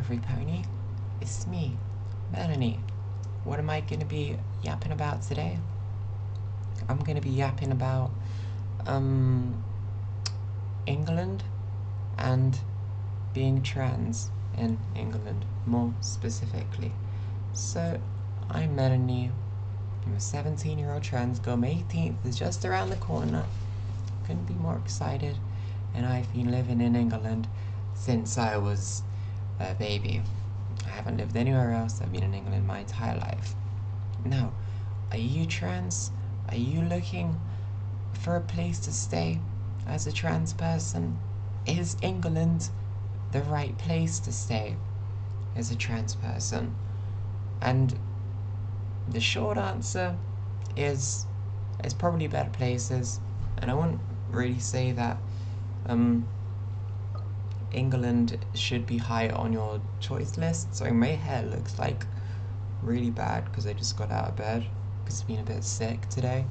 every pony. It's me, Melanie. What am I going to be yapping about today? I'm going to be yapping about England and being trans in England, more specifically. So, I'm Melanie. I'm a 17-year-old trans girl. May 18th is just around the corner. Couldn't be more excited. And I've been living in England since I was a baby. I haven't lived anywhere else. I've been in England my entire life. Now, are you trans? Are you looking for a place to stay as a trans person? Is England the right place to stay as a trans person? And the short answer is it's probably better places, and I wouldn't really say that England should be high on your choice list. So my hair looks like really bad because I just got out of bed because I've been a bit sick today.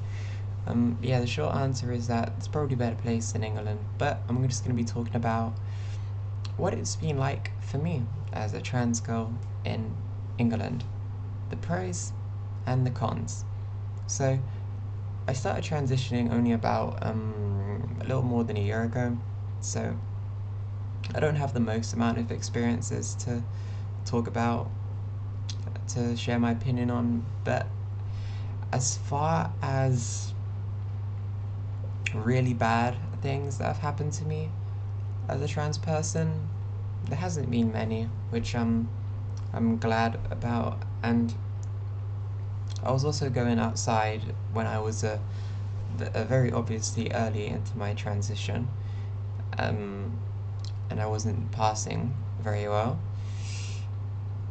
Yeah, the short answer is that it's probably a better place than England, but I'm just going to be talking about what it's been like for me as a trans girl in England, the pros and the cons. So I started transitioning only about a little more than a year ago, so I don't have the most amount of experiences to talk about, to share my opinion on, but as far as really bad things that have happened to me as a trans person, there hasn't been many, which I'm glad about. And I was also going outside when I was a very obviously early into my transition, and I wasn't passing very well.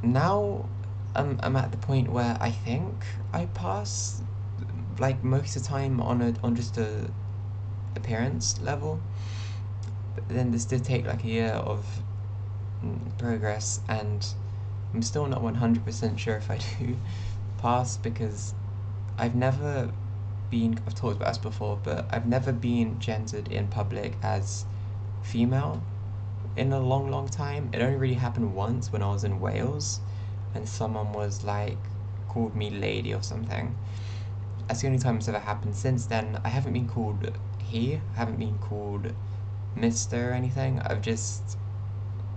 Now I'm at the point where I think I pass, like most of the time on just a appearance level. But then this did take like a year of progress, and I'm still not 100% sure if I do pass, because I've talked about this before, but I've never been gendered in public as female in a long time. It only really happened once when I was in Wales and someone was like, called me lady or something. That's the only time it's ever happened. Since then, I haven't been called he, I haven't been called Mr. or anything. I've just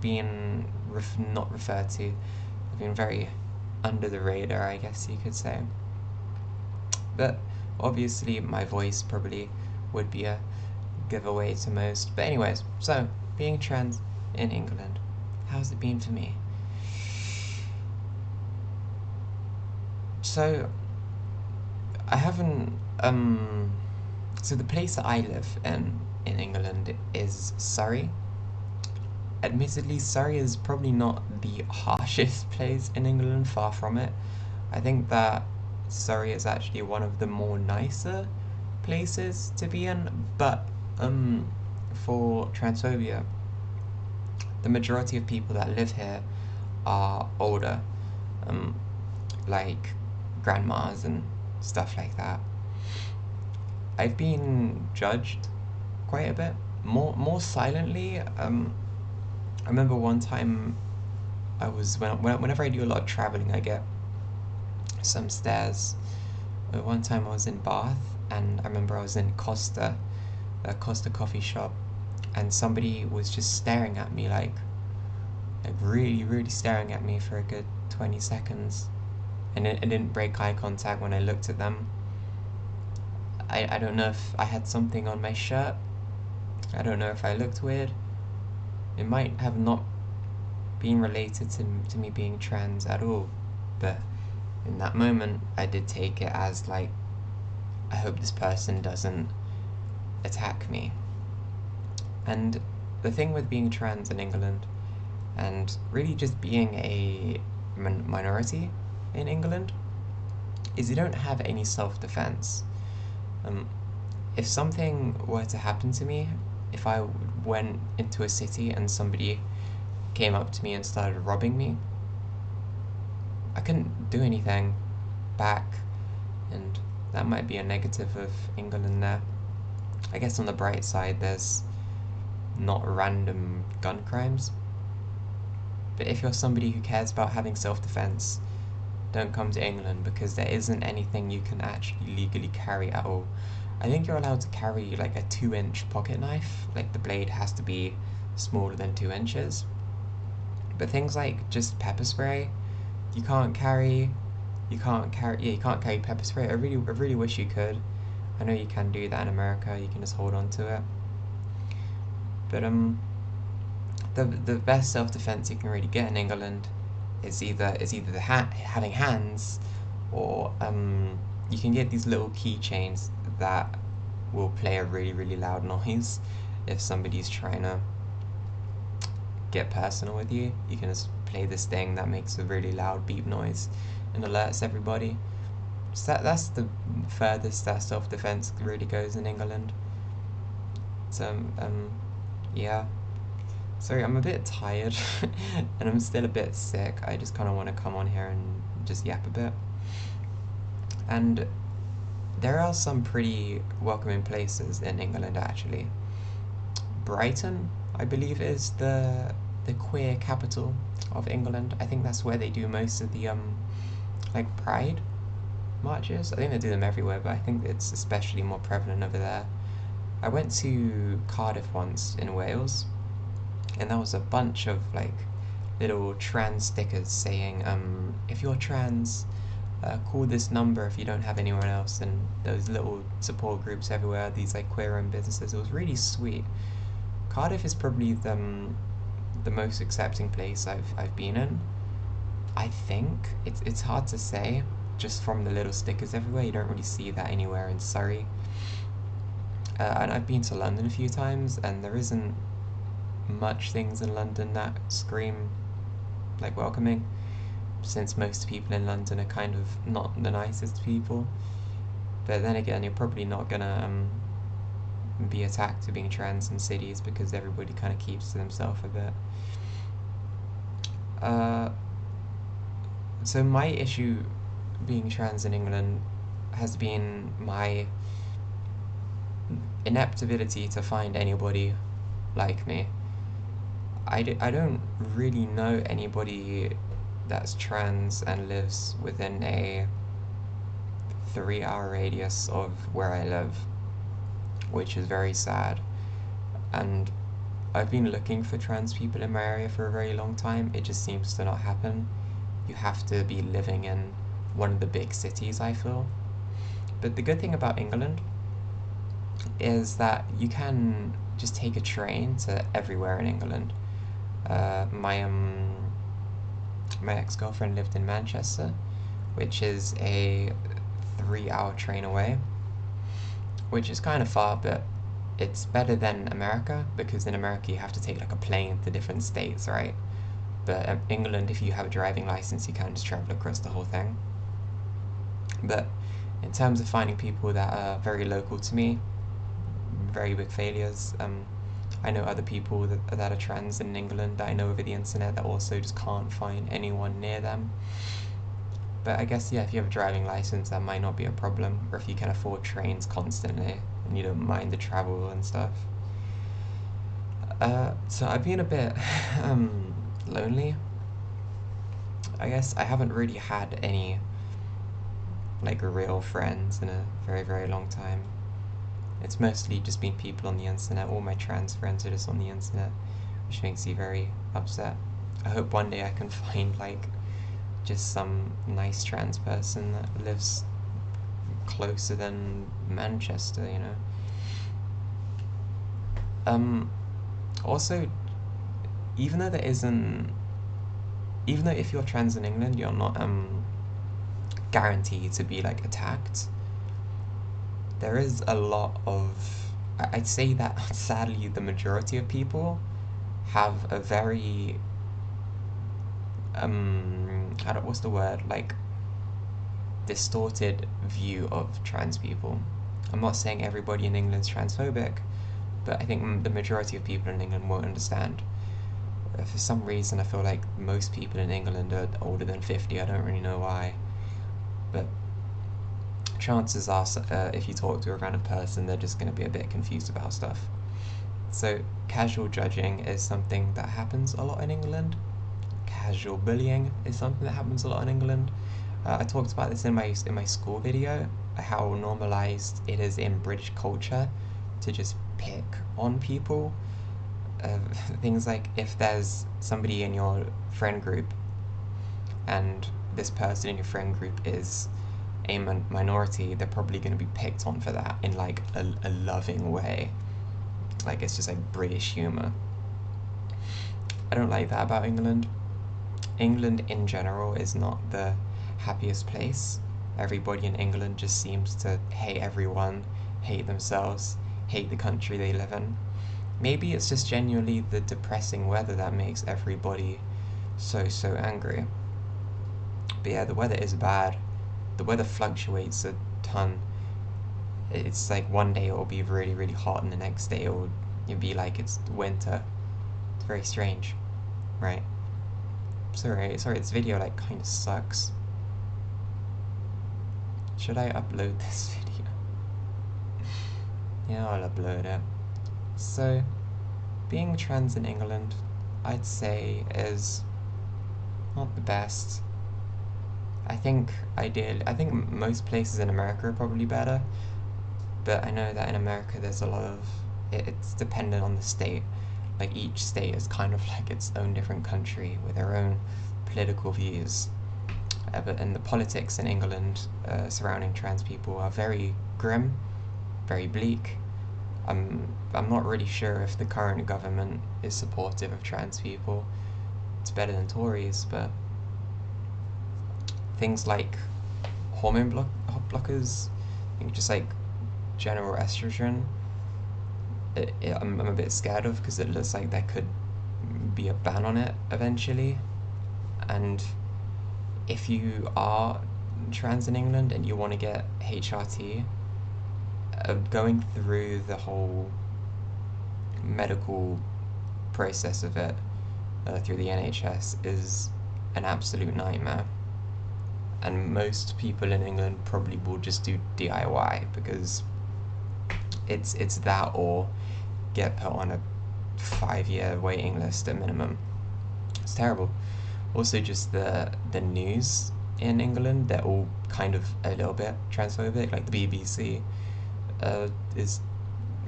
been not referred to. I've been very under the radar, I guess you could say. But obviously my voice probably would be a giveaway to most. But anyways, so being trans in England, how's it been for me? So I haven't so the place that I live in England is Surrey. Admittedly, Surrey is probably not the harshest place in England, far from it. I think that Surrey is actually one of the more nicer places to be in, but for transphobia, the majority of people that live here are older, like grandmas and stuff like that. I've been judged quite a bit, more silently. I remember one time whenever I do a lot of traveling, I get some stares. One time I was in Bath, and I remember I was in a Costa coffee shop, and somebody was just staring at me like really staring at me for a good 20 seconds, and it didn't break eye contact when I looked at them. I don't know if I had something on my shirt. I don't know if I looked weird. It might have not been related to me being trans at all, but in that moment I did take it as like, I hope this person doesn't attack me. And the thing with being trans in England, and really just being a minority in England, is you don't have any self-defense. If something were to happen to me, if I went into a city and somebody came up to me and started robbing me, I couldn't do anything back, and that might be a negative of England there. I guess on the bright side, there's not random gun crimes. But if you're somebody who cares about having self-defense, don't come to England, because there isn't anything you can actually legally carry at all. I think you're allowed to carry like a 2-inch pocket knife, like the blade has to be smaller than 2 inches. But things like just pepper spray, you can't carry. You can't carry pepper spray. I really wish you could. I know you can do that in America. You can just hold on to it. But the best self defense you can really get in England is either having hands, or you can get these little keychains that will play a really loud noise if somebody's trying to get personal with you. You can just play this thing that makes a really loud beep noise and alerts everybody. So that's the furthest that self defense really goes in England. So yeah. Sorry, I'm a bit tired and I'm still a bit sick. I just kind of want to come on here and just yap a bit. And there are some pretty welcoming places in England, actually. Brighton, I believe, is the queer capital of England. I think that's where they do most of the like pride marches. I think they do them everywhere, but I think it's especially more prevalent over there. I went to Cardiff once in Wales, and there was a bunch of like little trans stickers saying, if you're trans, call this number if you don't have anyone else, and those little support groups everywhere, these like queer-owned businesses. It was really sweet. Cardiff is probably the most accepting place I've been in. I think it's hard to say just from the little stickers everywhere. You don't really see that anywhere in Surrey. And I've been to London a few times, and there isn't much things in London that scream like welcoming, since most people in London are kind of not the nicest people. But then again, you're probably not gonna be attacked for being trans in cities, because everybody kind of keeps to themselves a bit. So my issue being trans in England has been my inept ability to find anybody like me. I don't really know anybody that's trans and lives within a 3-hour radius of where I live, which is very sad. And I've been looking for trans people in my area for a very long time. It just seems to not happen. You have to be living in one of the big cities, I feel. But the good thing about England is that you can just take a train to everywhere in England. My ex-girlfriend lived in Manchester, which is a 3-hour train away, which is kind of far, but it's better than America, because in America you have to take like a plane to different states, right? But England, if you have a driving license, you can just travel across the whole thing. But in terms of finding people that are very local to me, very big failures. I know other people that are trans in England that I know over the internet that also just can't find anyone near them. But I guess, yeah, if you have a driving license, that might not be a problem, or if you can afford trains constantly and you don't mind the travel and stuff. So I've been a bit lonely. I guess I haven't really had any like real friends in a very long time. It's mostly just been people on the internet. All my trans friends are just on the internet, which makes me very upset. I hope one day I can find like just some nice trans person that lives closer than Manchester, you know. Also, even though if you're trans in England, you're not guaranteed to be like attacked. There is a lot of, I'd say that sadly the majority of people have a very what's the word, like distorted view of trans people. I'm not saying everybody in England's transphobic, but I think the majority of people in England won't understand. For some reason I feel like most people in England are older than 50. I don't really know why, but chances are, if you talk to a random person, they're just going to be a bit confused about stuff. So casual judging is something that happens a lot in England. casual bullying is something that happens a lot in England. I talked about this in my school video, how normalized it is in British culture to just pick on people. Uh, Things like if there's somebody in your friend group and this person in your friend group is a minority, they're probably going to be picked on for that in like a loving way. Like it's just like British humor. I don't like that about England. England in general is not the happiest place. Everybody in England just seems to hate everyone, hate themselves, hate the country they live in. Maybe it's just genuinely the depressing weather that makes everybody so angry. But yeah, the weather is bad. The weather fluctuates a ton. It's like one day it'll be really hot and the next day it'll be like it's winter. It's very strange, right? Sorry, this video like kind of sucks. Should I upload this video? Yeah, I'll upload it. So, being trans in England, I'd say is not the best. I think most places in America are probably better, but I know that in America there's a lot of, it's dependent on the state. Like each state is kind of like its own different country with their own political views. But in the politics in England surrounding trans people are very grim, very bleak. I'm not really sure if the current government is supportive of trans people. It's better than Tories, but things like hormone blockers, I think just like general estrogen, I'm a bit scared of because it looks like there could be a ban on it eventually. And if you are trans in England and you want to get HRT, going through the whole medical process of it through the NHS is an absolute nightmare. And most people in England probably will just do DIY because it's that or get put on a 5-year waiting list at minimum. It's terrible. Also, just the news in England, they're all kind of a little bit transphobic. Like the BBC is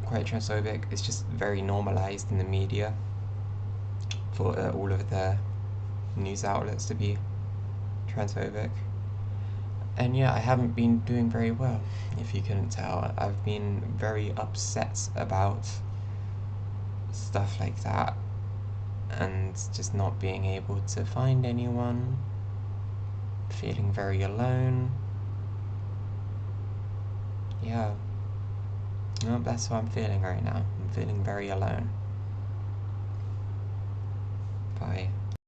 quite transphobic. It's just very normalized in the media for all of the news outlets to be transphobic. And yeah, I haven't been doing very well, if you couldn't tell. I've been very upset about stuff like that and just not being able to find anyone, feeling very alone. Yeah, no, that's how I'm feeling right now. I'm feeling very alone. Bye.